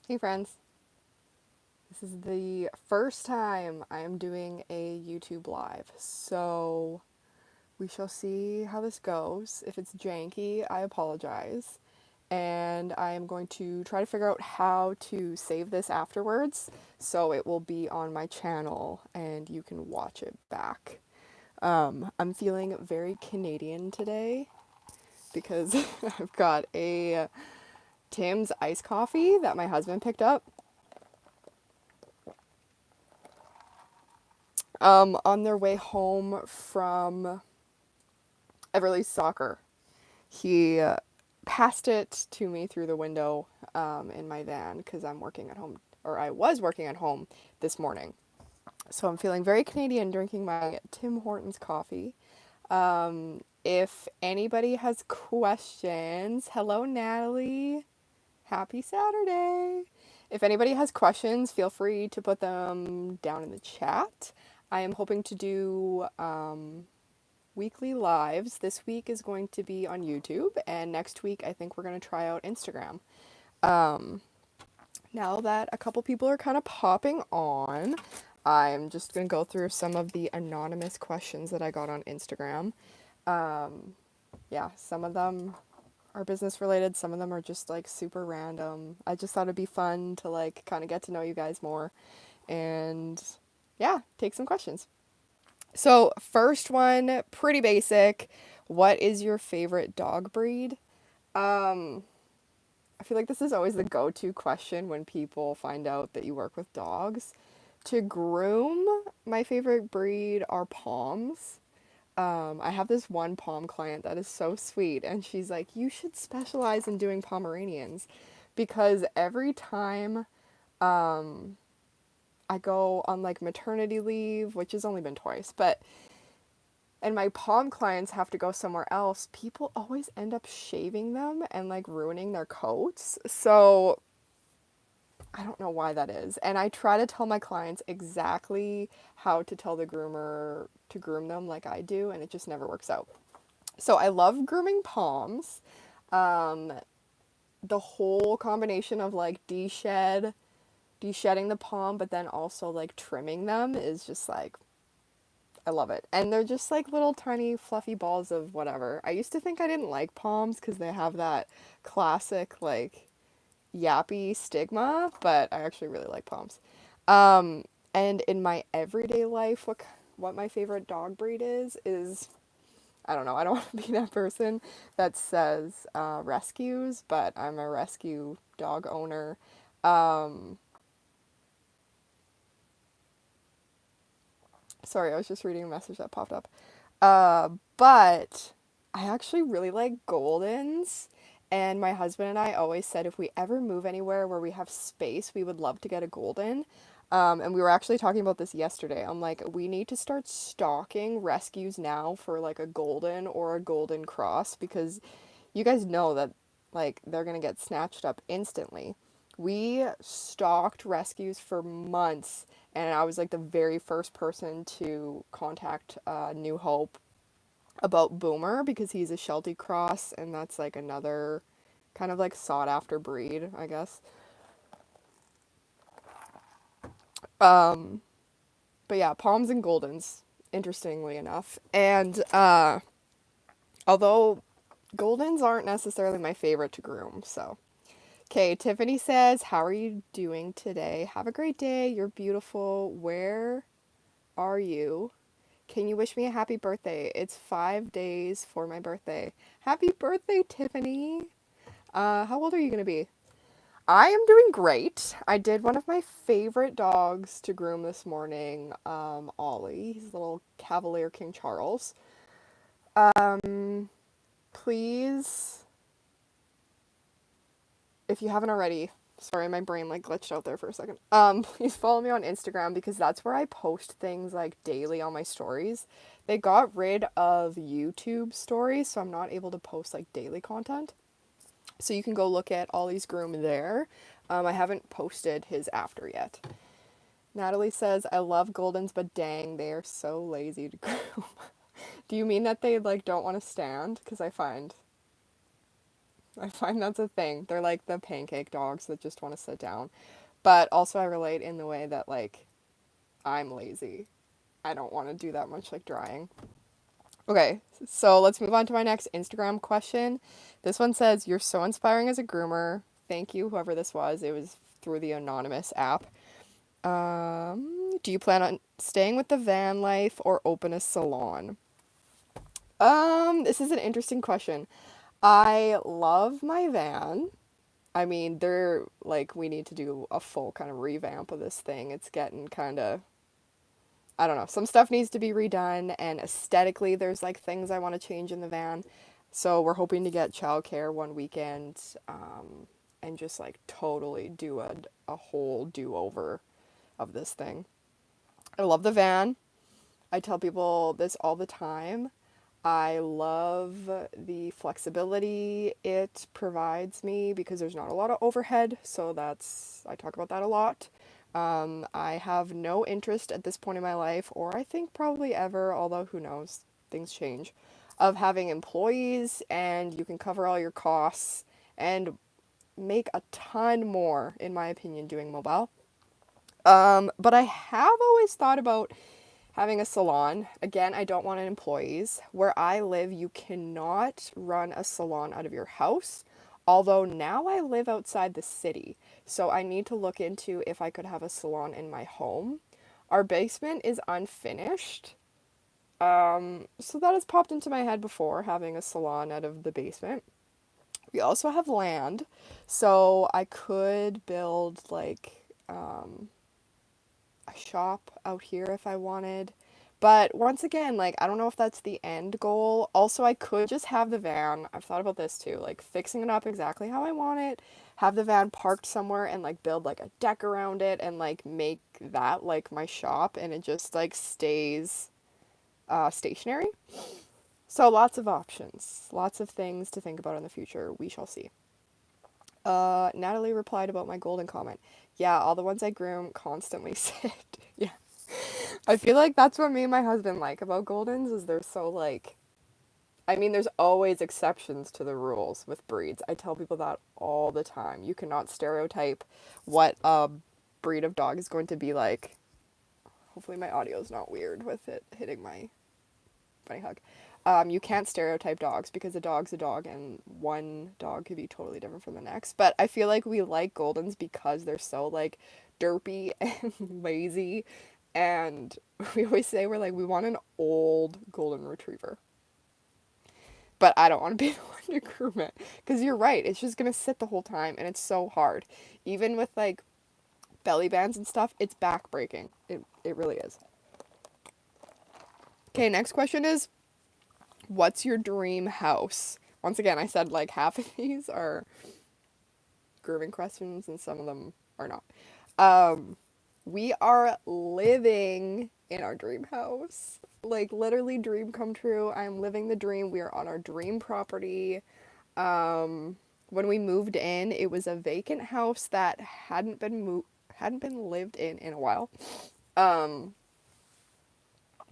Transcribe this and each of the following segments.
Hey friends, this is the first time I am doing a YouTube live, so we shall see how this goes. If it's janky, I apologize. And I am going to try to figure out how to save this afterwards so it will be on my channel and you can watch it back. I'm feeling very Canadian today because I've got a Tim's iced coffee that my husband picked up on their way home from Everly's soccer. He passed it to me through the window in my van because I'm working at home, or I was working at home this morning. So I'm feeling very Canadian drinking my Tim Hortons coffee. If anybody has questions, hello Natalie. Happy Saturday. If anybody has questions, feel free to put them down in the chat. I am hoping to do weekly lives. This week is going to be on YouTube, and next week I think we're going to try out Instagram. Now that a couple people are kind of popping on, I'm just going to go through some of the anonymous questions that I got on Instagram. Yeah, some of them are business related, some of them are just like super random. I just thought it'd be fun to like kind of get to know you guys more and yeah, take some questions. So, first one, pretty basic. What is your favorite dog breed? Um, I feel like this is always the go to question when people find out that you work with dogs. To groom, my favorite breed are Poms. I have this one Pom client that is so sweet, and she's like, you should specialize in doing Pomeranians because every time I go on like maternity leave, which has only been twice, but and my Pom clients have to go somewhere else, people always end up shaving them and like ruining their coats. So I don't know why that is. And I try to tell my clients exactly how to tell the groomer to groom them like I do, and it just never works out. So I love grooming Poms. Um, the whole combination of like de-shedding the Pom, but then also like trimming them is just like I love it. And they're just like little tiny fluffy balls of whatever. I used to think I didn't like Poms because they have that classic like yappy stigma, but I actually really like Poms. And in my everyday life, what my favorite dog breed is I don't know. I don't want to be that person that says rescues, but I'm a rescue dog owner. Um, Sorry, I was just reading a message that popped up. But I actually really like Goldens. And my husband and I always said if we ever move anywhere where we have space, we would love to get a Golden. And we were actually talking about this yesterday. I'm like, we need to start stocking rescues now for like a Golden or a Golden Cross because you guys know that like they're gonna get snatched up instantly. We stalked rescues for months, and I was like the very first person to contact New Hope about Boomer because he's a Sheltie Cross, and that's like another kind of like sought after breed, I guess. Um, but yeah, Poms and Goldens, interestingly enough, and although Goldens aren't necessarily my favorite to groom, so. Okay, Tiffany says, how are you doing today? Have a great day. You're beautiful. Where are you? Can you wish me a happy birthday? It's 5 days for my birthday. Happy birthday, Tiffany. How old are you going to be? I am doing great. I did one of my favorite dogs to groom this morning, Ollie. He's a little Cavalier King Charles. Please, if you haven't already, sorry, my brain like glitched out there for a second. Please follow me on Instagram because that's where I post things like daily on my stories. They got rid of YouTube stories, so I'm not able to post like daily content. So you can go look at Ollie's groom there. I haven't posted his after yet. Natalie says, I love Goldens, but dang, they are so lazy to groom. Do you mean that they like don't want to stand? Because I find I find that's a thing. They're like the pancake dogs that just want to sit down. But also I relate in the way that like I'm lazy. I don't want to do that much like drying. Okay, so let's move on to my next Instagram question. This one says, "You're so inspiring as a groomer." Thank you, whoever this was. It was through the anonymous app. Do you plan on staying with the van life or open a salon? This is an interesting question. I love my van. I mean, they're like, we need to do a full kind of revamp of this thing. It's getting kind of, I don't know, some stuff needs to be redone, and aesthetically, there's like things I want to change in the van. So we're hoping to get childcare one weekend, and just like totally do a whole do over of this thing. I love the van. I tell people this all the time. I love the flexibility it provides me because there's not a lot of overhead, so I talk about that a lot. I have no interest at this point in my life, or I think probably ever, although who knows, things change, of having employees and you can cover all your costs and make a ton more, in my opinion, doing mobile. But I have always thought about having a salon. Again, I don't want employees. Where I live, you cannot run a salon out of your house. Although now I live outside the city, so I need to look into if I could have a salon in my home. Our basement is unfinished. So that has popped into my head before, having a salon out of the basement. We also have land, so I could build like a shop out here if I wanted. But once again, like, I don't know if that's the end goal. Also, I could just have the van. I've thought about this too, like fixing it up exactly how I want it, have the van parked somewhere and like build like a deck around it and like make that like my shop, and it just like stays stationary. So lots of options, lots of things to think about in the future. We shall see. Natalie replied about my golden comment. Yeah, all the ones I groom constantly sit. Yeah. I feel like that's what me and my husband like about Goldens is they're so like, I mean, there's always exceptions to the rules with breeds. I tell people that all the time. You cannot stereotype what a breed of dog is going to be like. Hopefully my audio is not weird with it hitting my bunny hug. You can't stereotype dogs because a dog's a dog and one dog could be totally different from the next. But I feel like we like Goldens because they're so like derpy and lazy. And we always say we're like, we want an old golden retriever. But I don't want to be the one to groom it. Because you're right, it's just going to sit the whole time and it's so hard. Even with like belly bands and stuff, it's back breaking. It really is. Okay, next question is, what's your dream house? Once again, I said like half of these are grooming questions and some of them are not. We are living in our dream house. Like literally dream come true. I'm living the dream. We are on our dream property. When we moved in, it was a vacant house that hadn't been lived in a while.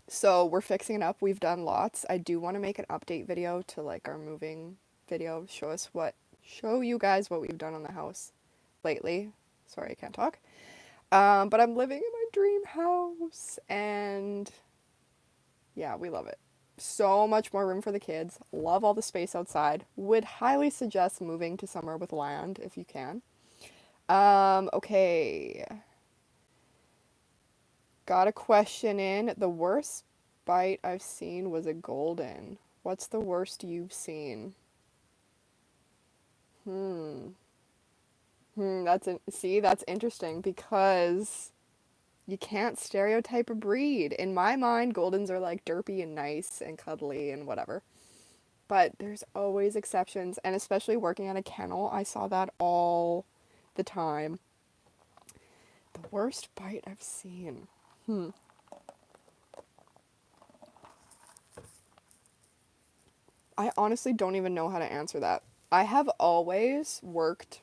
So we're fixing it up. We've done lots. I do want to make an update video to like our moving video, show you guys what we've done on the house lately. Sorry, I can't talk. But I'm living in my dream house and yeah, we love it. So much more room for the kids. Love all the space outside. Would highly suggest moving to somewhere with land if you can. Okay. Got a question in. The worst bite I've seen was a golden. What's the worst you've seen? That's interesting because you can't stereotype a breed. In my mind, Goldens are like derpy and nice and cuddly and whatever. But there's always exceptions, and especially working at a kennel, I saw that all the time. The worst bite I've seen. I honestly don't even know how to answer that. I have always worked,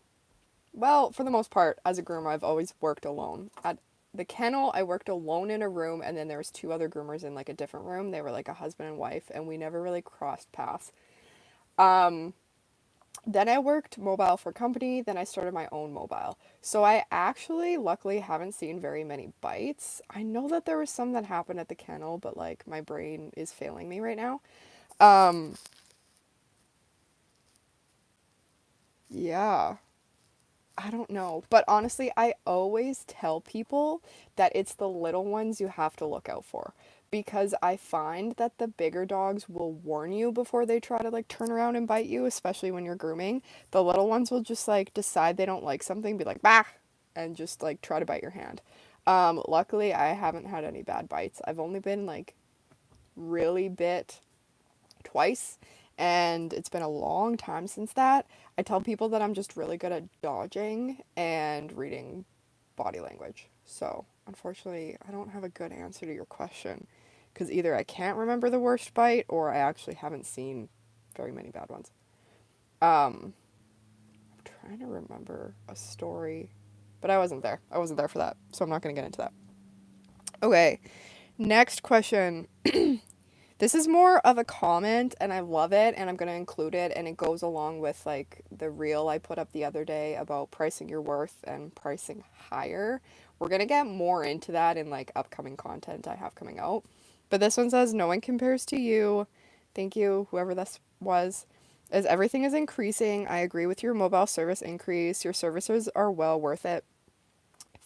well, for the most part, as a groomer, I've always worked alone. At the kennel, I worked alone in a room, and then there was two other groomers in like a different room. They were like a husband and wife, and we never really crossed paths. Then I worked mobile for company, then I started my own mobile. So I actually luckily haven't seen very many bites. I know that there was some that happened at the kennel, but like my brain is failing me right now. Um yeah. I don't know. But honestly, I always tell people that it's the little ones you have to look out for. Because I find that the bigger dogs will warn you before they try to like turn around and bite you, especially when you're grooming. The little ones will just like decide they don't like something, be like, bah, and just like try to bite your hand. Luckily, I haven't had any bad bites. I've only been like really bit twice, and it's been a long time since that. I tell people that I'm just really good at dodging and reading body language. So, unfortunately, I don't have a good answer to your question because either I can't remember the worst bite or I actually haven't seen very many bad ones. I'm trying to remember a story, but I wasn't there. I wasn't there for that, so I'm not going to get into that. Okay, next question. This is more of a comment and I love it and I'm going to include it, and it goes along with like the reel I put up the other day about pricing your worth and pricing higher. We're going to get more into that in like upcoming content I have coming out. But this one says no one compares to you. Thank you whoever this was. As everything is increasing, I agree with your mobile service increase. Your services are well worth it.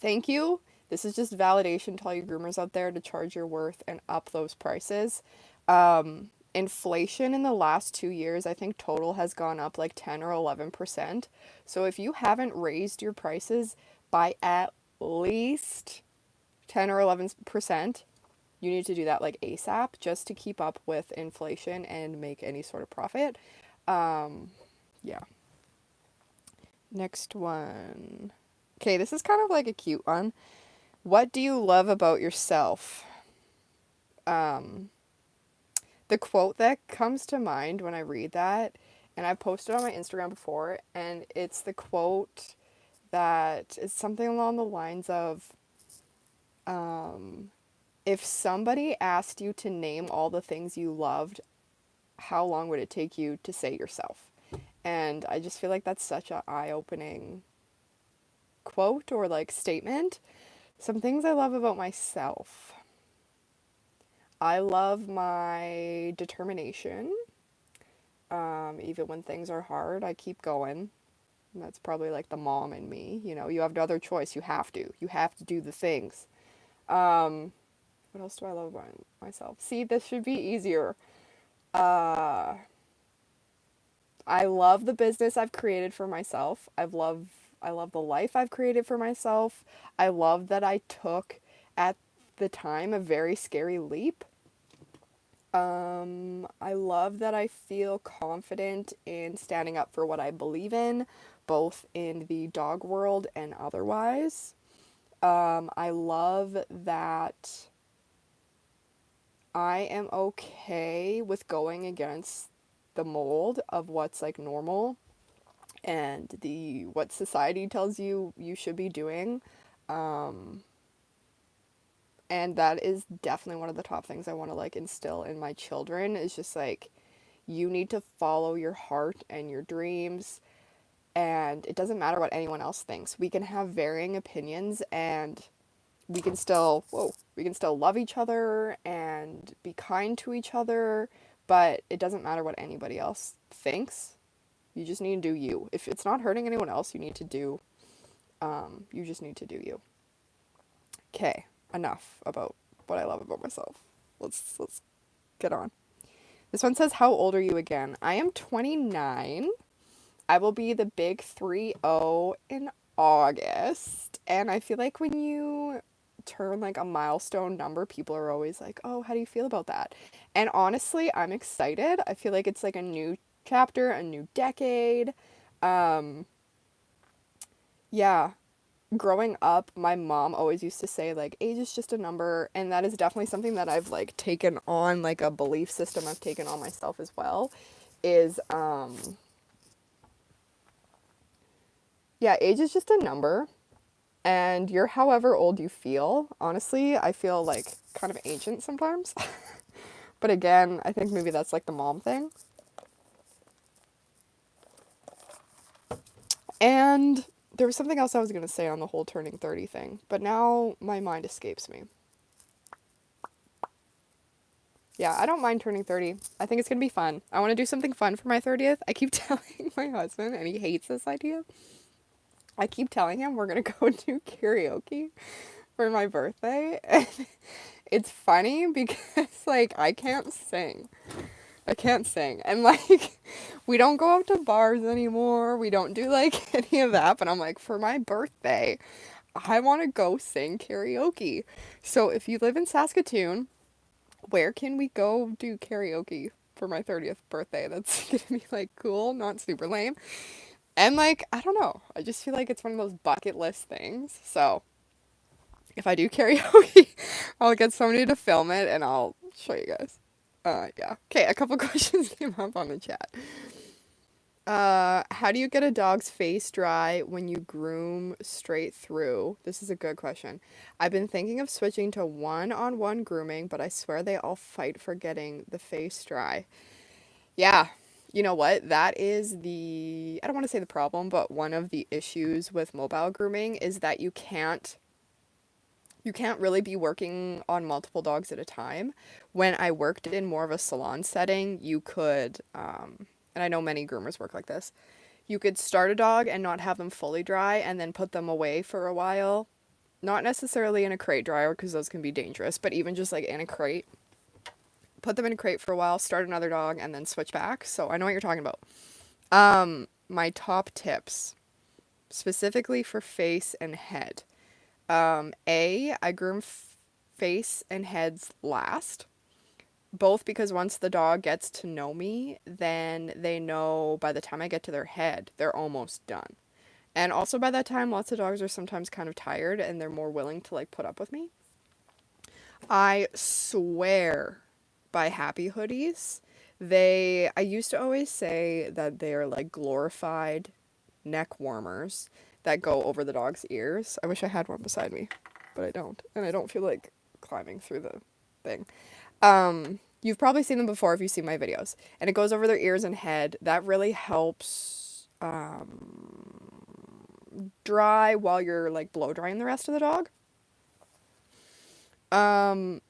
Thank you. This is just validation to all you groomers out there to charge your worth and up those prices. Inflation in the last 2 years, I think total has gone up like 10 or 11%. So if you haven't raised your prices by at least 10 or 11%, you need to do that like ASAP just to keep up with inflation and make any sort of profit. Yeah. Next one. Okay, this is kind of like a cute one. What do you love about yourself? Um, the quote that comes to mind when I read that, and I've posted on my Instagram before, and it's the quote that is something along the lines of, um, if somebody asked you to name all the things you loved, how long would it take you to say yourself? And I just feel like that's such an eye-opening quote or like statement. Some things I love about myself. I love my determination. Even when things are hard, I keep going. And that's probably like the mom in me. You know, you have no other choice. You have to. You have to do the things. Um, what else do I love about myself? See, this should be easier. Uh, I love the business I've created for myself. I love the life I've created for myself. I love that I took at the time a very scary leap. I love that I feel confident in standing up for what I believe in, both in the dog world and otherwise. I love that I am okay with going against the mold of what's like normal and the what society tells you you should be doing. Um, and that is definitely one of the top things I want to like instill in my children is just like you need to follow your heart and your dreams, and it doesn't matter what anyone else thinks. We can have varying opinions and we can still love each other and be kind to each other, but it doesn't matter what anybody else thinks. You just need to do you. If it's not hurting anyone else, you just need to do you. Okay, enough about what I love about myself. Let's get on. This one says, how old are you again? I am 29. I will be the big 30 in August. And I feel like when you turn like a milestone number, people are always like, oh, how do you feel about that? And honestly, I'm excited. I feel like it's like a new chapter, a new decade. Um, yeah, growing up, my mom always used to say like age is just a number, and that is definitely something that I've like taken on, like a belief system I've taken on myself as well. Is yeah, age is just a number, and you're however old you feel. Honestly, I feel like kind of ancient sometimes. But again, I think maybe that's like the mom thing. And there was something else I was going to say on the whole turning 30 thing, but now my mind escapes me. Yeah, I don't mind turning 30. I think it's going to be fun. I want to do something fun for my 30th. I keep telling my husband, and he hates this idea. I keep telling him we're going to go do karaoke for my birthday. And it's funny because, like, I can't sing. I can't sing. And, like, we don't go out to bars anymore. We don't do, like, any of that. But I'm like, for my birthday, I want to go sing karaoke. So if you live in Saskatoon, where can we go do karaoke for my 30th birthday? That's gonna be like cool, not super lame. And like, I don't know. I just feel like it's one of those bucket list things. So if I do karaoke, I'll get somebody to film it and I'll show you guys. Yeah. Okay, a couple questions came up on the chat. How do you get a dog's face dry when you groom straight through? This is a good question. I've been thinking of switching to one-on-one grooming, but I swear they all fight for getting the face dry. Yeah, you know what? That is I don't want to say the problem, but one of the issues with mobile grooming is that you can't really be working on multiple dogs at a time. When I worked in more of a salon setting, you could, and I know many groomers work like this, you could start a dog and not have them fully dry and then put them away for a while. Not necessarily in a crate dryer because those can be dangerous, but even just like in a crate. Put them in a crate for a while, start another dog, and then switch back. So I know what you're talking about. My top tips, specifically for face and head. I groom face and heads last. Both because once the dog gets to know me, then they know by the time I get to their head, they're almost done. And also by that time, lots of dogs are sometimes kind of tired and they're more willing to like put up with me. I swear by happy hoodies. I used to always say that they are like glorified neck warmers that go over the dog's ears. I wish I had one beside me, but I don't. And I don't feel like climbing through the thing. You've probably seen them before if you've seen my videos. And it goes over their ears and head. That really helps dry while you're like blow drying the rest of the dog. And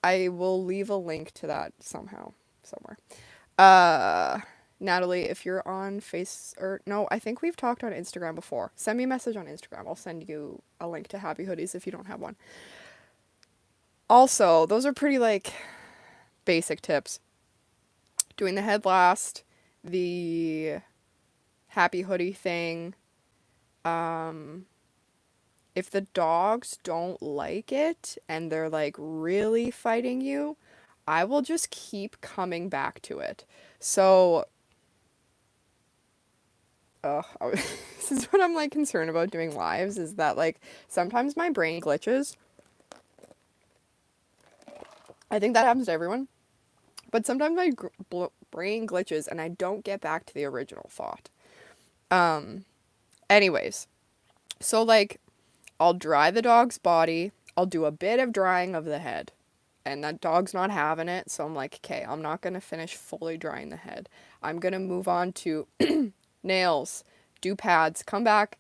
I will leave a link to that somehow, somewhere. Uh, Natalie, if you're on or no, I think we've talked on Instagram before. Send me a message on Instagram. I'll send you a link to Happy Hoodies if you don't have one. Also, those are pretty like basic tips. Doing the head last, the happy hoodie thing. If the dogs don't like it and they're like really fighting you, I will just keep coming back to it. So, this is what I'm like concerned about doing lives is that like sometimes my brain glitches. I think that happens to everyone. But sometimes my brain glitches and I don't get back to the original thought. Anyways, so like I'll dry the dog's body. I'll do a bit of drying of the head. And that dog's not having it, so I'm like, okay, I'm not going to finish fully drying the head. I'm going to move on to nails, do pads, come back,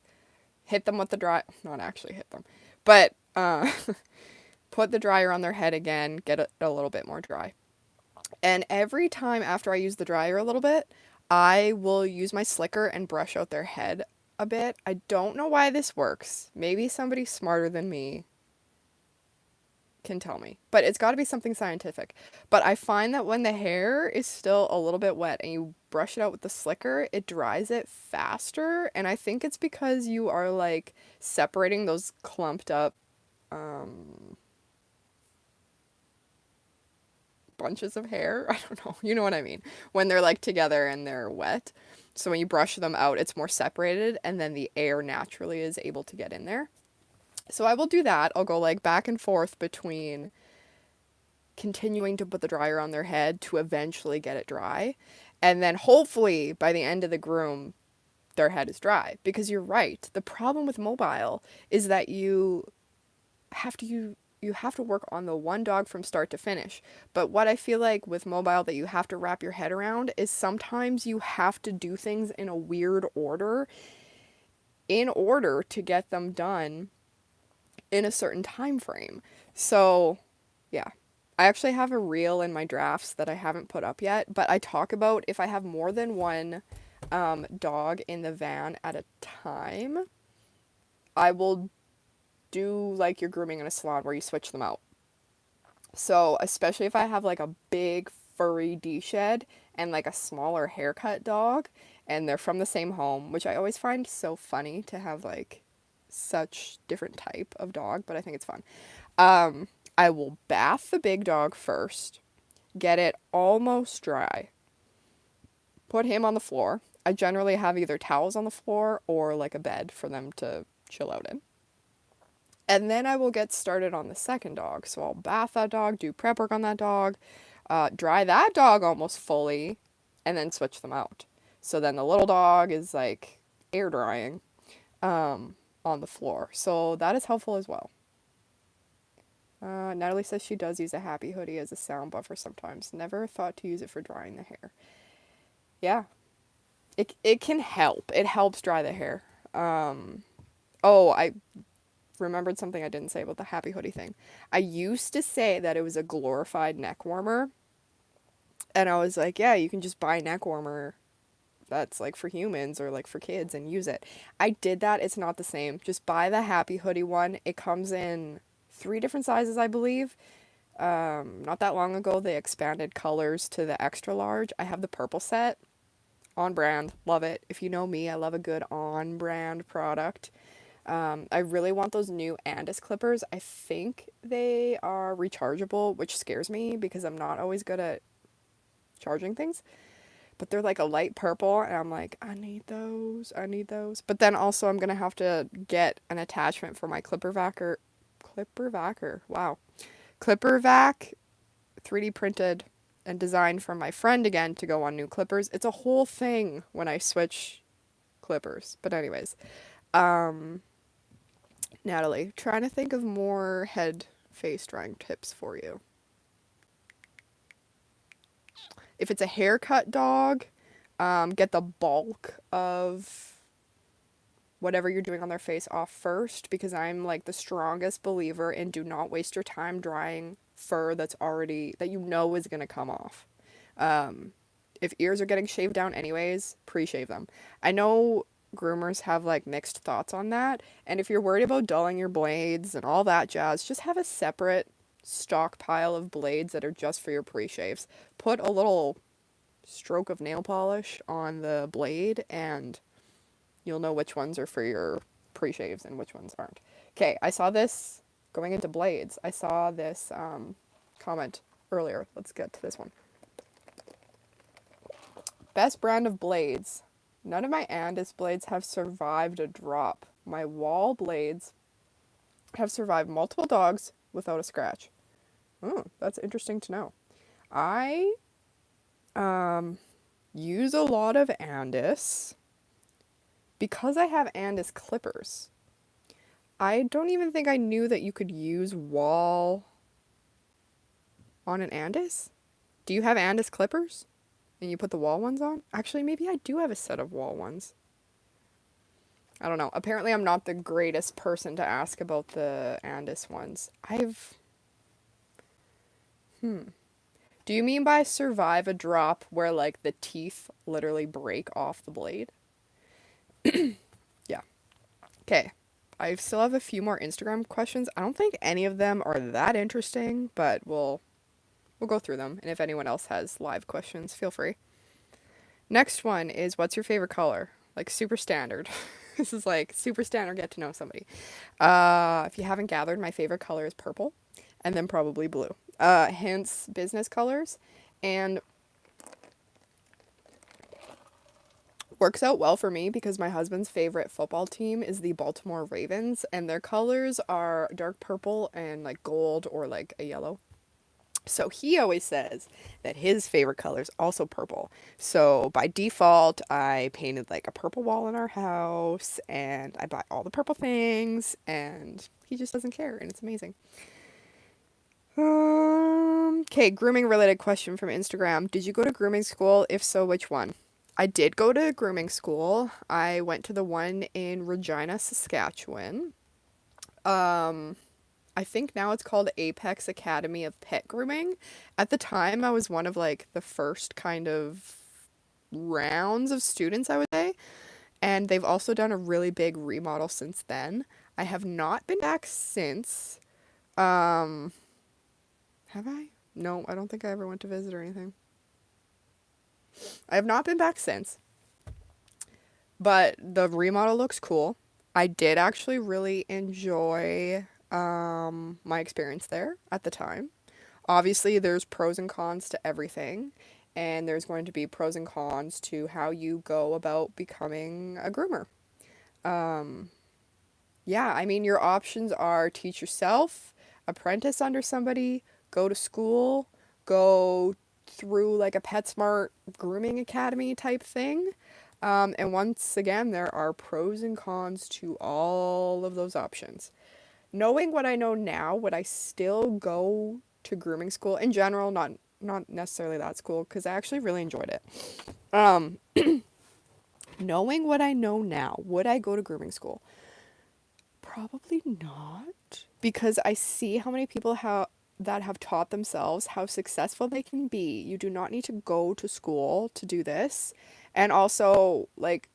hit them with the dry, not actually hit them, but put the dryer on their head again, get it a little bit more dry. And every time after I use the dryer a little bit, I will use my slicker and brush out their head a bit. I don't know why this works. Maybe somebody smarter than me can tell me, but it's got to be something scientific. But I find that when the hair is still a little bit wet and you brush it out with the slicker, it dries it faster. And I think it's because you are like separating those clumped up bunches of hair. I don't know, you know what I mean, when they're like together and they're wet. So when you brush them out, it's more separated and then the air naturally is able to get in there. So I will do that. I'll go like back and forth between continuing to put the dryer on their head to eventually get it dry. And then hopefully by the end of the groom, their head is dry. Because you're right. The problem with mobile is that you have to you have to work on the one dog from start to finish. But what I feel like with mobile that you have to wrap your head around is sometimes you have to do things in a weird order in order to get them done in a certain time frame. So, yeah. I actually have a reel in my drafts that I haven't put up yet, but I talk about if I have more than one dog in the van at a time, I will do like your grooming in a salon where you switch them out. So, especially if I have like a big furry D shed and like a smaller haircut dog, and they're from the same home, which I always find so funny to have like such different type of dog, but I think it's fun. I will bath the big dog first, get it almost dry, put him on the floor. I generally have either towels on the floor or like a bed for them to chill out in. And then I will get started on the second dog. So I'll bath that dog, do prep work on that dog, dry that dog almost fully, and then switch them out. So then the little dog is like air drying on the floor. So that is helpful as well. Natalie says she does use a happy hoodie as a sound buffer sometimes. Never thought to use it for drying the hair. Yeah, it can help. It helps dry the hair. Oh, I remembered something I didn't say about the happy hoodie thing. I used to say that it was a glorified neck warmer. And I was like, yeah, you can just buy a neck warmer that's like for humans or like for kids and use it. I did that. It's not the same. Just buy the happy hoodie one. It comes in 3 different sizes, I believe. Not that long ago, they expanded colors to the extra large. I have the purple set. On brand. Love it. If you know me, I love a good on brand product. I really want those new Andis clippers. I think they are rechargeable, which scares me because I'm not always good at charging things. But they're like a light purple, and I'm like, I need those. I need those. But then also, I'm going to have to get an attachment for my Clipper Vac. Wow. Clipper Vac 3D printed and designed for my friend again to go on new clippers. It's a whole thing when I switch clippers. But anyways, Natalie, trying to think of more head face drying tips for you. If it's a haircut dog, get the bulk of whatever you're doing on their face off first, because I'm like the strongest believer in do not waste your time drying fur that you know is going to come off. If ears are getting shaved down anyways, pre-shave them. I know groomers have like mixed thoughts on that, and if you're worried about dulling your blades and all that jazz, just have a separate stockpile of blades that are just for your pre-shaves. Put a little stroke of nail polish on the blade and you'll know which ones are for your pre-shaves and which ones aren't. Okay, I saw this going into blades. I saw this comment earlier. Let's get to this one. Best brand of blades. None of my Andis blades have survived a drop. My wall blades have survived multiple dogs without a scratch. Oh, that's interesting to know. I use a lot of Andis because I have Andis clippers. I don't even think I knew that you could use wall on an Andis. Do you have Andis clippers? And you put the wall ones on? Actually, maybe I do have a set of wall ones. I don't know. Apparently, I'm not the greatest person to ask about the Andis ones. Do you mean by survive a drop where, like, the teeth literally break off the blade? Yeah. Okay. I still have a few more Instagram questions. I don't think any of them are that interesting, but we'll go through them. And if anyone else has live questions, feel free. Next one is, what's your favorite color? Like, super standard. This is like super standard, get to know somebody. If you haven't gathered, my favorite color is purple, and then probably blue. Hence business colors, and works out well for me because my husband's favorite football team is the Baltimore Ravens, and their colors are dark purple and like gold or like a yellow. So he always says that his favorite color is also purple. So by default, I painted like a purple wall in our house and I buy all the purple things and he just doesn't care and it's amazing. Okay, grooming related question from Instagram. Did you go to grooming school? If so, which one? I did go to grooming school. I went to the one in Regina, Saskatchewan. Um, I think now it's called Apex Academy of Pet Grooming. At the time, I was one of like the first kind of rounds of students, I would say. And they've also done a really big remodel since then. I have not been back since. Um, have I? No, I don't think I ever went to visit or anything. I have not been back since, but the remodel looks cool. I did actually really enjoy my experience there at the time. Obviously, there's pros and cons to everything, and there's going to be pros and cons to how you go about becoming a groomer. Um, yeah, I mean, your options are teach yourself, apprentice under somebody, go to school, go through like a PetSmart grooming academy type thing. And once again, there are pros and cons to all of those options. Knowing what I know now, would I still go to grooming school in general? Not necessarily that school because I actually really enjoyed it. Um, Knowing what I know now, would I go to grooming school? Probably not, because I see how many people that have taught themselves how successful they can be. You do not need to go to school to do this. And also, like,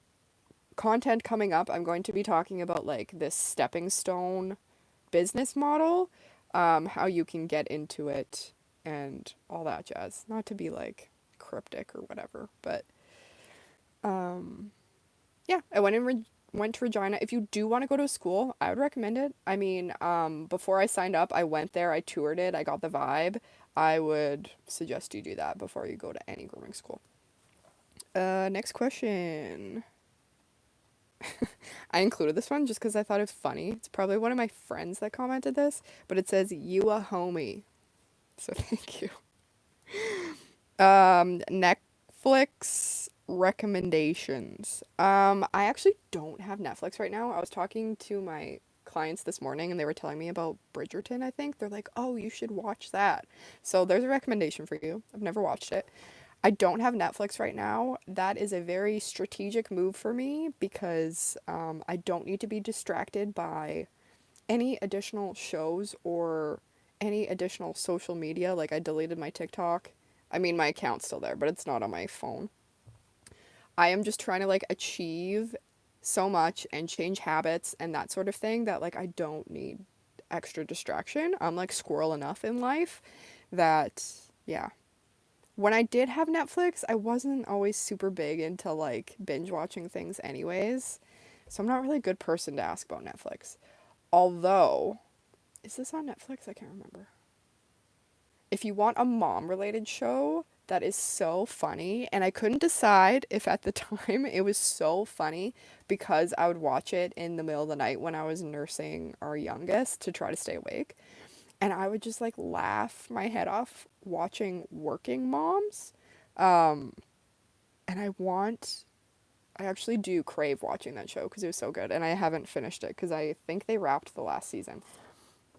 content coming up, I'm going to be talking about like this stepping stone business model, how you can get into it and all that jazz. Not to be like cryptic or whatever, but um yeah, I went to Regina. If you do want to go to a school, I would recommend it. I mean, before I signed up, I went there, I toured it, I got the vibe. I would suggest you do that before you go to any grooming school. Next question. I included this one just because I thought it was funny. It's probably one of my friends that commented this, but it says, "You a homie." So thank you. Netflix recommendations. I actually don't have Netflix right now. I was talking to my clients this morning and they were telling me about Bridgerton, I think. They're like, "Oh, you should watch that." So there's a recommendation for you. I've never watched it. I don't have Netflix right now. That is a very strategic move for me because I don't need to be distracted by any additional shows or any additional social media. Like I deleted my TikTok. I mean, my account's still there, but it's not on my phone. I am just trying to like achieve so much and change habits and that sort of thing that like I don't need extra distraction. I'm like squirrel enough in life that yeah. When I did have Netflix, I wasn't always super big into like binge watching things anyways. So I'm not really a good person to ask about Netflix. Although, is this on Netflix? I can't remember. If you want a mom related show that is so funny, and I couldn't decide if at the time it was so funny because I would watch it in the middle of the night when I was nursing our youngest to try to stay awake. And I would just like laugh my head off watching Working Moms. Um, and I actually do crave watching that show because it was so good. And I haven't finished it because I think they wrapped the last season.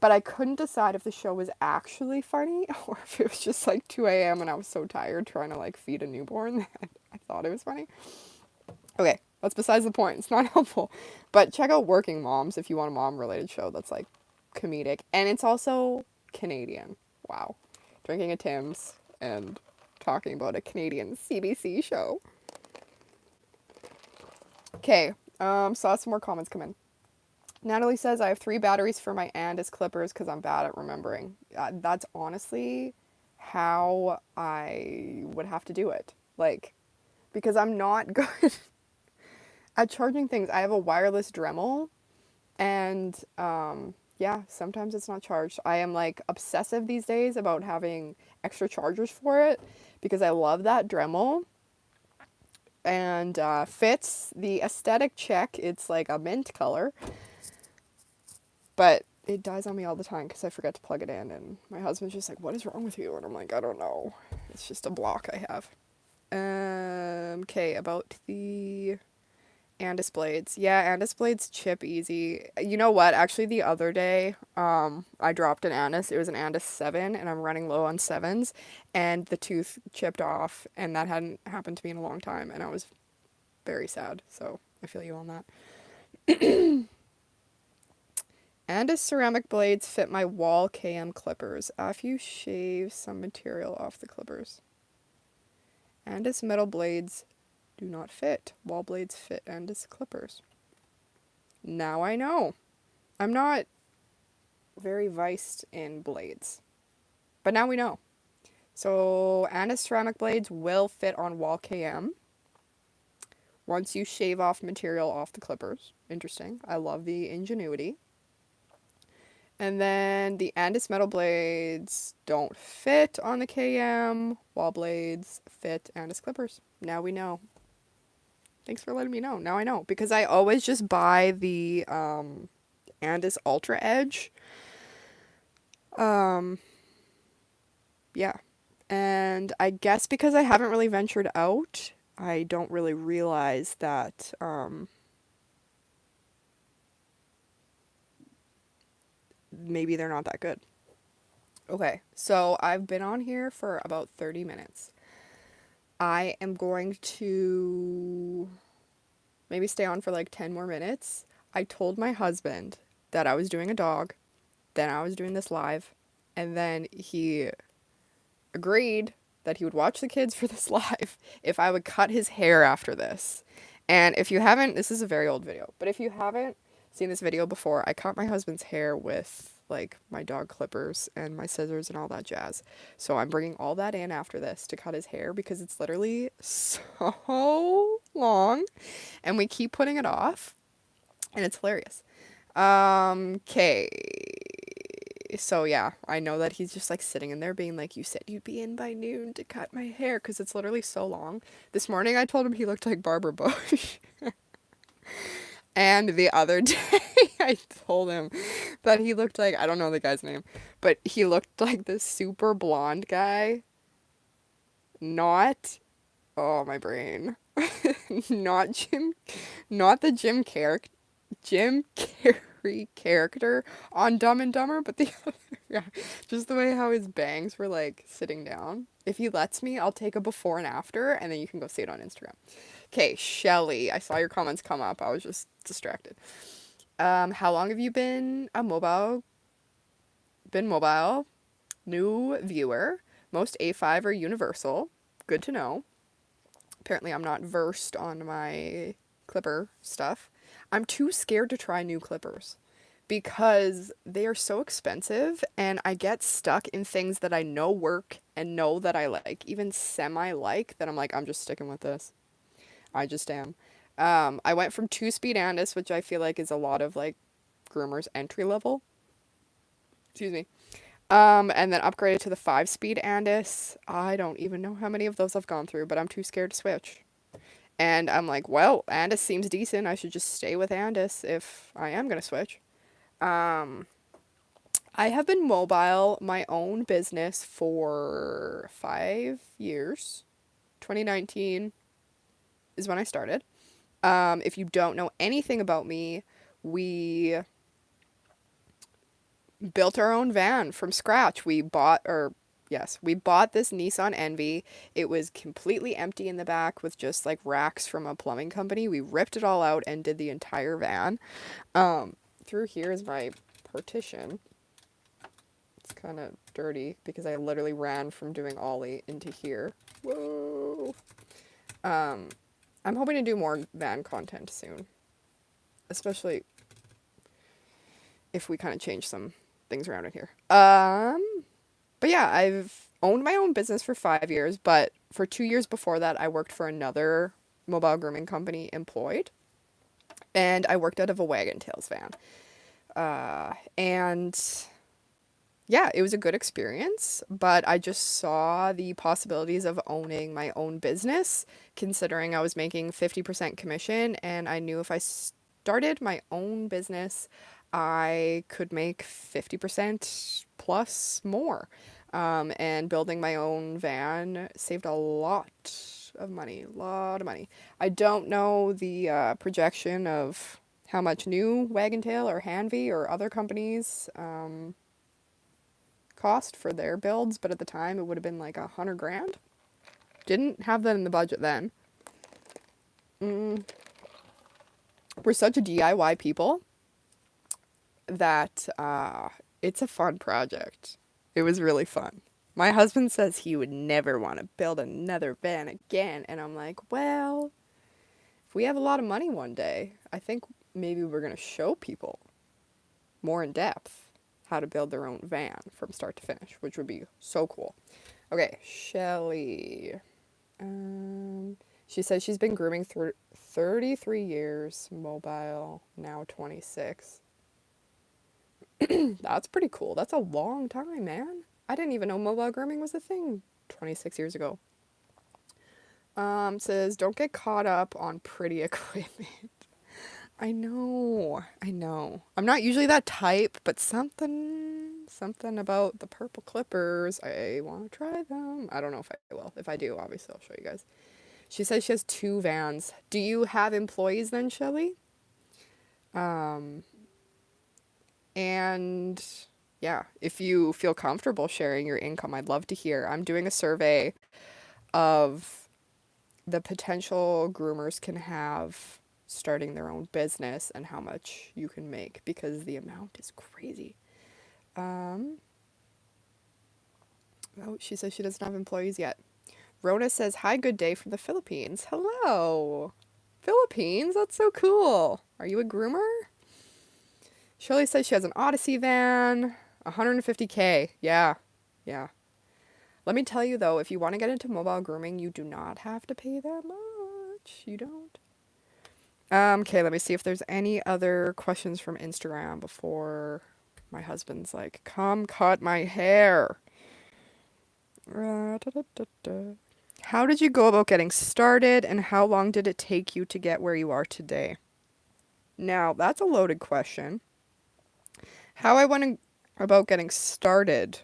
But I couldn't decide if the show was actually funny or if it was just like 2 a.m. and I was so tired trying to like feed a newborn that I thought it was funny. Okay, that's besides the point. It's not helpful. But check out Working Moms if you want a mom related show that's like comedic. And it's also Canadian. Wow. Drinking a Tim's and talking about a Canadian CBC show. Okay, saw some more comments come in. Natalie says, I have 3 batteries for my Andis clippers because I'm bad at remembering. That's honestly how I would have to do it. Like, because I'm not good at charging things. I have a wireless Dremel and yeah, sometimes it's not charged. I am like obsessive these days about having extra chargers for it because I love that Dremel and fits the aesthetic check. It's like a mint color. But it dies on me all the time because I forget to plug it in. And my husband's just like, what is wrong with you? And I'm like, I don't know. It's just a block I have. Okay, about the Andis blades. Yeah, Andis blades chip easy. You know what? Actually, the other day, I dropped an Andis. It was an Andis 7, and I'm running low on 7s, and the tooth chipped off, and that hadn't happened to me in a long time, and I was very sad. So I feel you on that. Andis ceramic blades fit my wall KM clippers after you shave some material off the clippers. Andis metal blades do not fit. Wall blades fit Andis clippers. Now I know. I'm not very viced in blades, but now we know. So Andis ceramic blades will fit on wall KM once you shave off material off the clippers. Interesting. I love the ingenuity. And then the Andis metal blades don't fit on the KM. Wall blades fit Andis clippers. Now we know. Thanks for letting me know. Now I know. Because I always just buy the Andis Ultra Edge. Yeah. And I guess because I haven't really ventured out, I don't really realize that maybe they're not that good. Okay, so I've been on here for about 30 minutes. I am going to maybe stay on for like 10 more minutes. I told my husband that I was doing a dog, then I was doing this live, and then he agreed that he would watch the kids for this live if I would cut his hair after this. And if you haven't, this is a very old video, but if you haven't seen this video before, I cut my husband's hair with like my dog clippers and my scissors and all that jazz. So I'm bringing all that in after this to cut his hair because it's literally so long and we keep putting it off and it's hilarious. Okay. So yeah, I know that he's just like sitting in there being like, you said you'd be in by noon to cut my hair because it's literally so long. This morning I told him he looked like Barbara Bush. And the other day I told him that he looked like, I don't know the guy's name, but he looked like this super blonde guy. Not, oh my brain. Not not the Jim Carrey character on Dumb and Dumber, but the other, yeah, just the way how his bangs were like sitting down. If he lets me, I'll take a before and after, and then you can go see it on Instagram. Okay, Shelly, I saw your comments come up. I was just distracted. How long have you been mobile? New viewer. Most A5 are universal. Good to know. Apparently I'm not versed on my clipper stuff. I'm too scared to try new clippers because they are so expensive and I get stuck in things that I know work and know that I like, even semi-like, that I'm like, I'm just sticking with this. I just am. I went from 2-speed Andis, which I feel like is a lot of like groomers entry level. Excuse me. And then upgraded to the 5-speed Andis. I don't even know how many of those I've gone through, but I'm too scared to switch. And I'm like, well, Andis seems decent. I should just stay with Andis if I am going to switch. I have been mobile, my own business, for 5 years. 2019 is when I started. If you don't know anything about me, we built our own van from scratch. We bought this Nissan Envy. It was completely empty in the back with just like racks from a plumbing company. We ripped it all out and did the entire van. Through here is my partition. It's kind of dirty because I literally ran from doing ollie into here. Whoa. I'm hoping to do more van content soon, especially if we kind of change some things around in here. But yeah, I've owned my own business for 5 years, but for 2 years before that, I worked for another mobile grooming company employed, and I worked out of a Wagon Tails van. And yeah, it was a good experience, but I just saw the possibilities of owning my own business, considering I was making 50% commission, and I knew if I started my own business, I could make 50% plus more. And building my own van saved a lot of money. A lot of money. I don't know the projection of how much new Waggentail or Hanvey or other companies cost for their builds, but at the time it would have been like 100 grand. Didn't have that in the budget then. We're such a DIY people that it's a fun project. It was really fun. My husband says he would never want to build another van again, and I'm like, well, if we have a lot of money one day, I think maybe we're going to show people more in depth how to build their own van from start to finish, which would be so cool. Okay, Shelly. She says she's been grooming 33 years, mobile, now 26. That's pretty cool. That's a long time, man. I didn't even know mobile grooming was a thing 26 years ago. Says, don't get caught up on pretty equipment. I know. I'm not usually that type, but something about the purple clippers. I want to try them. I don't know if I will. If I do, obviously I'll show you guys. She says she has 2 vans. Do you have employees then, Shelly? And yeah, if you feel comfortable sharing your income, I'd love to hear. I'm doing a survey of the potential groomers can have starting their own business and how much you can make because the amount is crazy. Oh, she says she doesn't have employees yet. Rhoda says, hi, good day from the Philippines. Hello. Philippines? That's so cool. Are you a groomer? Shirley says she has an Odyssey van, 150K. Yeah. Let me tell you though, if you want to get into mobile grooming, you do not have to pay that much. You don't. Okay, let me see if there's any other questions from Instagram before my husband's like, come cut my hair. How did you go about getting started and how long did it take you to get where you are today? Now, that's a loaded question. How I went about getting started.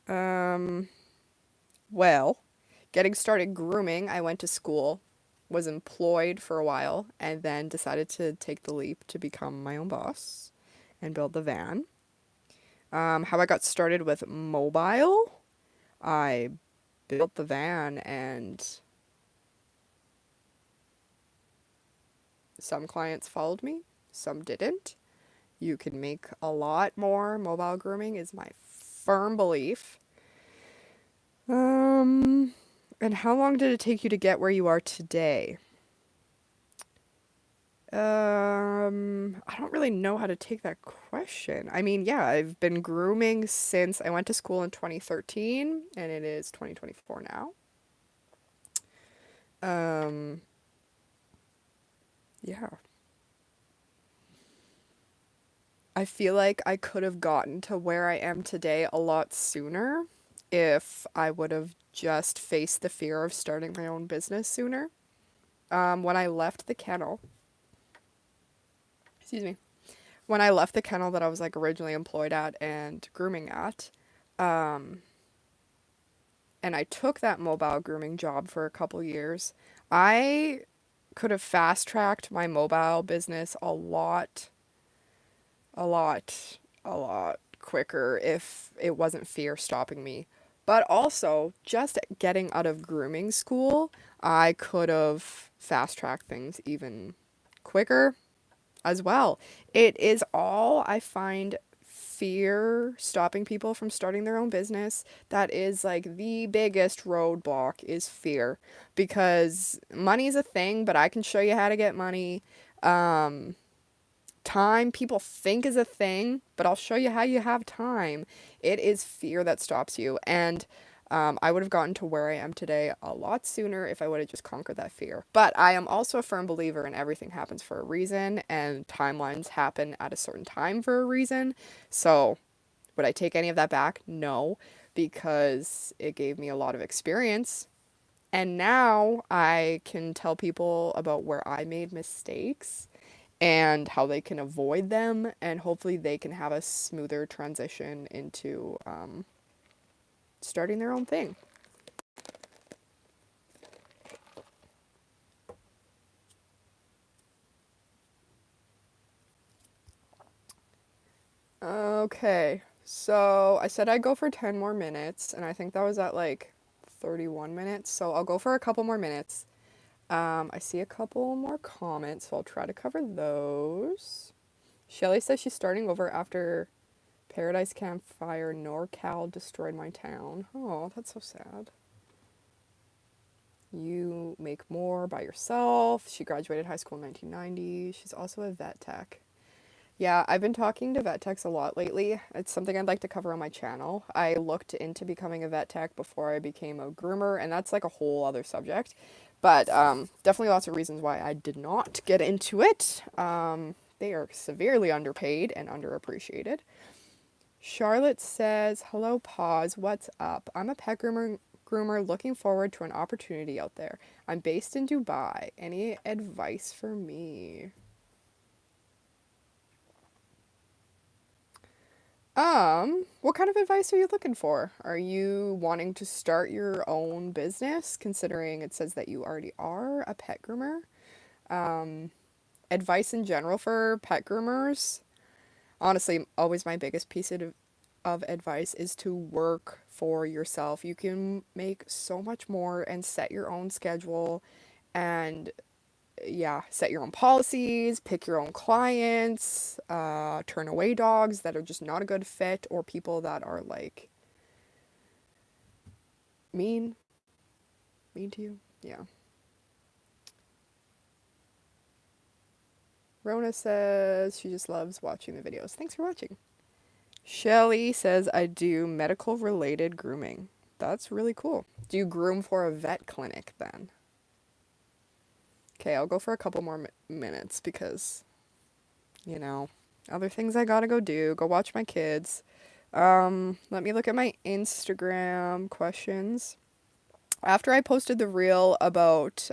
Well, getting started grooming, I went to school, was employed for a while, and then decided to take the leap to become my own boss and build the van. How I got started with mobile, I built the van and some clients followed me, some didn't. You can make a lot more mobile grooming is my firm belief. And how long did it take you to get where you are today? I don't really know how to take that question. I mean, yeah, I've been grooming since I went to school in 2013 and it is 2024 now. Yeah. I feel like I could have gotten to where I am today a lot sooner if I would have just faced the fear of starting my own business sooner. When I left the kennel, excuse me, when I left the kennel that I was like originally employed at and grooming at, and I took that mobile grooming job for a couple years, I could have fast tracked my mobile business a lot quicker if it wasn't fear stopping me. But also, just getting out of grooming school, I could have fast tracked things even quicker as well. It is all, I find, fear stopping people from starting their own business. That is like the biggest roadblock is fear, because money is a thing, but I can show you how to get money. Time people think is a thing, but I'll show you how you have time. It is fear that stops you. And I would have gotten to where I am today a lot sooner if I would have just conquered that fear. But I am also a firm believer in everything happens for a reason and timelines happen at a certain time for a reason. So would I take any of that back? No, because it gave me a lot of experience. And now I can tell people about where I made mistakes and how they can avoid them, and hopefully they can have a smoother transition into starting their own thing. Okay. So I said I'd go for 10 more minutes, and I think that was at like 31 minutes. So I'll go for a couple more minutes. I see a couple more comments, so I'll try to cover those. Shelly says she's starting over after Paradise Campfire NorCal destroyed my town. Oh, that's so sad. You make more by yourself. She graduated high school in 1990. She's also a vet tech. Yeah, I've been talking to vet techs a lot lately. It's something I'd like to cover on my channel. I looked into becoming a vet tech before I became a groomer, and that's like a whole other subject. But definitely lots of reasons why I did not get into it. They are severely underpaid and underappreciated. Charlotte says, "Hello, Paws. What's up? I'm a pet groomer looking forward to an opportunity out there. I'm based in Dubai. Any advice for me?" What kind of advice are you looking for? Are you wanting to start your own business, considering it says that you already are a pet groomer? Um, Advice in general for pet groomers? Honestly, always my biggest piece of advice is to work for yourself. You can make so much more and set your own schedule and yeah, set your own policies, pick your own clients, turn away dogs that are just not a good fit or people that are like mean, mean to you. Yeah. Rona says she just loves watching the videos. Thanks for watching. Shelly says I do medical related grooming. That's really cool. Do you groom for a vet clinic then? Okay, I'll go for a couple more minutes because, you know, other things I gotta go do. Go watch my kids. Let me look at my Instagram questions. After I posted the reel about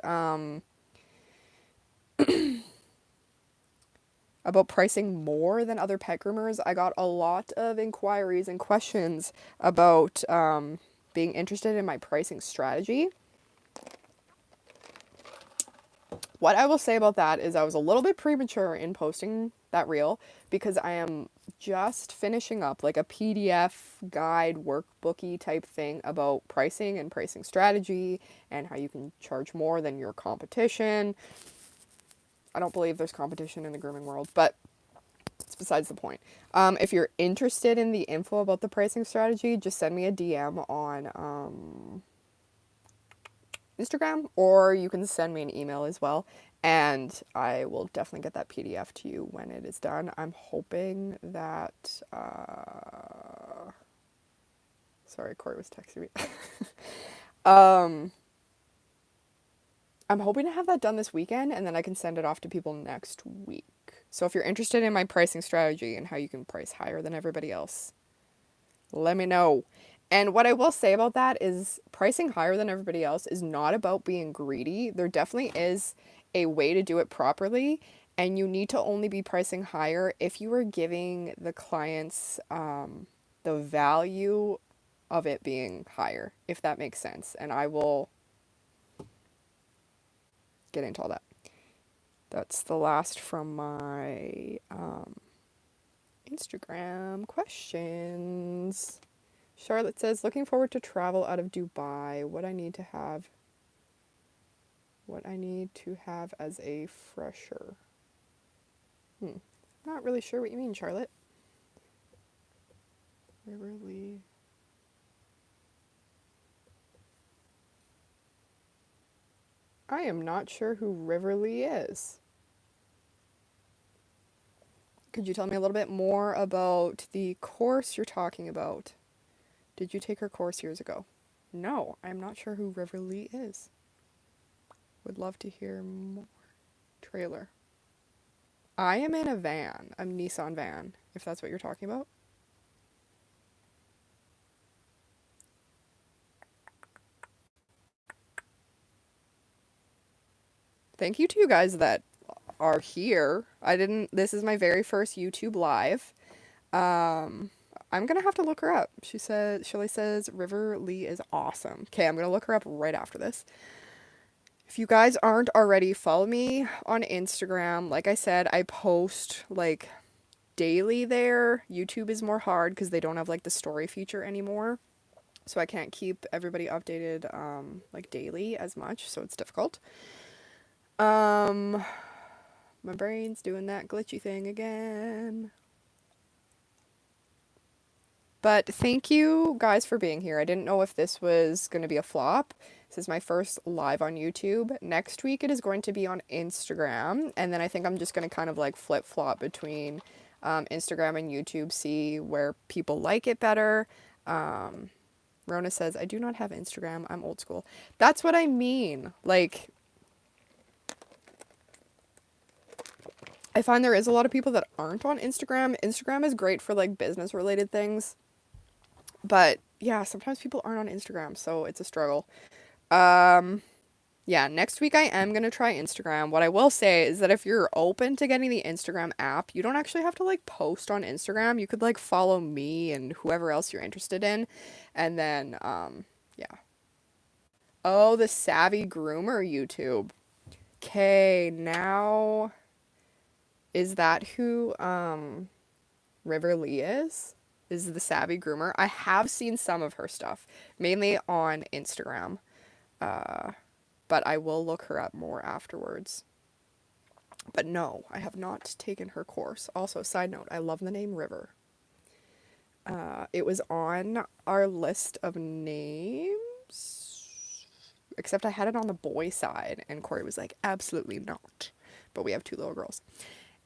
pricing more than other pet groomers, I got a lot of inquiries and questions about being interested in my pricing strategy. What I will say about that is I was a little bit premature in posting that reel because I am just finishing up like a PDF guide workbooky type thing about pricing and pricing strategy and how you can charge more than your competition. I don't believe there's competition in the grooming world, but it's besides the point. If you're interested in the info about the pricing strategy, just send me a DM on Instagram, or you can send me an email as well, and I will definitely get that PDF to you when it is done. I'm hoping that sorry, Corey was texting me. um I'm hoping to have that done this weekend, and then I can send it off to people next week. So if you're interested in my pricing strategy and how you can price higher than everybody else, let me know. And what I will say about that is pricing higher than everybody else is not about being greedy. There definitely is a way to do it properly, and you need to only be pricing higher if you are giving the clients the value of it being higher, if that makes sense. And I will get into all that. That's the last from my Instagram questions. Charlotte says, looking forward to travel out of Dubai. What I need to have as a fresher. Not really sure what you mean, Charlotte. Riverly. I am not sure who Riverly is. Could you tell me a little bit more about the course you're talking about? Did you take her course years ago? No, I'm not sure who Riverly is. Would love to hear more. Trailer. I am in a van, a Nissan van, if that's what you're talking about. Thank you to you guys that are here. This is my very first YouTube live. I'm gonna have to look her up. Shirley says River Lee is awesome. Okay, I'm gonna look her up right after this. If you guys aren't already, follow me on Instagram. Like I said, I post like daily there. YouTube is more hard because they don't have like the story feature anymore. So I can't keep everybody updated like daily as much, so it's difficult. Um my brain's doing that glitchy thing again. But thank you guys for being here. I didn't know if this was going to be a flop. This is my first live on YouTube. Next week it is going to be on Instagram, and then I think I'm just going to kind of like flip-flop between Instagram and YouTube, see where people like it better. Rona says, I do not have Instagram. I'm old school. That's what I mean. Like, I find there is a lot of people that aren't on Instagram. Instagram is great for like business related things. But yeah, sometimes people aren't on Instagram, so it's a struggle. Um, yeah, next week I am going to try Instagram. What I will say is that if you're open to getting the Instagram app, you don't actually have to like post on Instagram. You could like follow me and whoever else you're interested in. And then, yeah. Oh, the Savvy Groomer YouTube. Okay, now is that who River Lee is? Is the Savvy Groomer? I have seen some of her stuff, mainly on Instagram. But I will look her up more afterwards. But no, I have not taken her course. Also, side note, I love the name River. It was on our list of names, except I had it on the boy side, and Corey was like, absolutely not. But we have 2 little girls.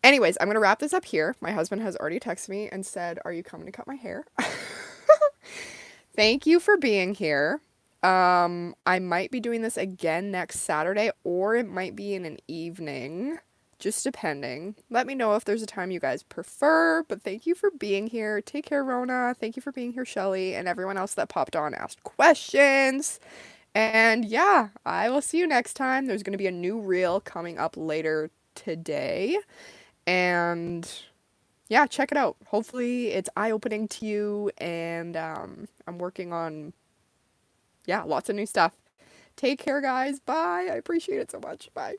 Anyways, I'm going to wrap this up here. My husband has already texted me and said, are you coming to cut my hair? Thank you for being here. I might be doing this again next Saturday, or it might be in an evening, just depending. Let me know if there's a time you guys prefer, but thank you for being here. Take care, Rona. Thank you for being here, Shelly, and everyone else that popped on, asked questions. And yeah, I will see you next time. There's going to be a new reel coming up later today. And yeah, check it out. Hopefully it's eye-opening to you, and I'm working on, yeah, lots of new stuff. Take care, guys. Bye. I appreciate it so much. Bye.